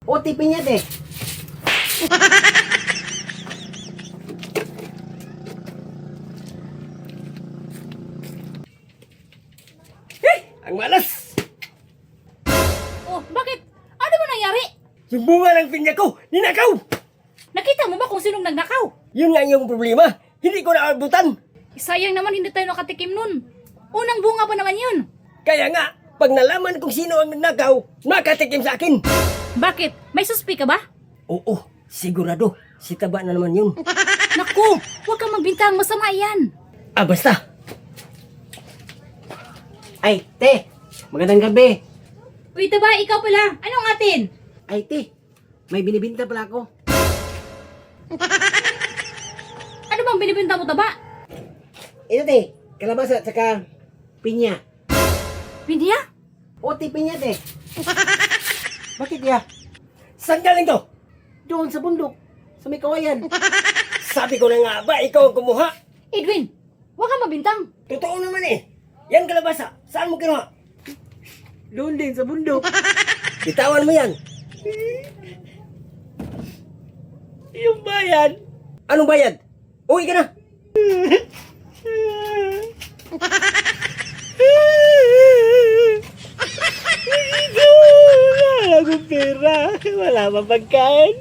OTP niya, te. Ang malas! Oh, bakit? Ano ba nangyari? Yung bunga ng pinya ko, ninakaw! Nakita mo ba kung sinong nagnakaw? Yun nga yung problema. Hindi ko naabutan. Sayang naman hindi tayo nakatikim nun. Unang bunga pa naman yun. Kaya nga, pag nalaman kung sino ang nagnakaw, nakatikim sa akin. Bakit? May suspi ka ba? Oo, sigurado. Si Taba na naman yun. Naku, huwag kang magbintang, masama yan. Ah, basta. Ay, te. Magandang gabi. Uy, Taba, ikaw pala. Anong atin? Ay, te. May binibinta pala ako. Ano bang binibenta mo, Taba? Ito, te. Kalabasa at saka pinya. Pindiya? OTP niya, te. Bakit ya? Saan galing to? Doon sa bundok. Sa may kawayan. Sabi ko na nga ba, ikaw ang kumuha. Edwin, huwag kang mabintang. Totoo naman eh. Yan kalabasa. Saan mo kinuha? Doon din sa bundok. Bitawan mo yan. Yung bayad. Anong bayad? Uwi ka na. Wala akong pera. Wala pa pagkain.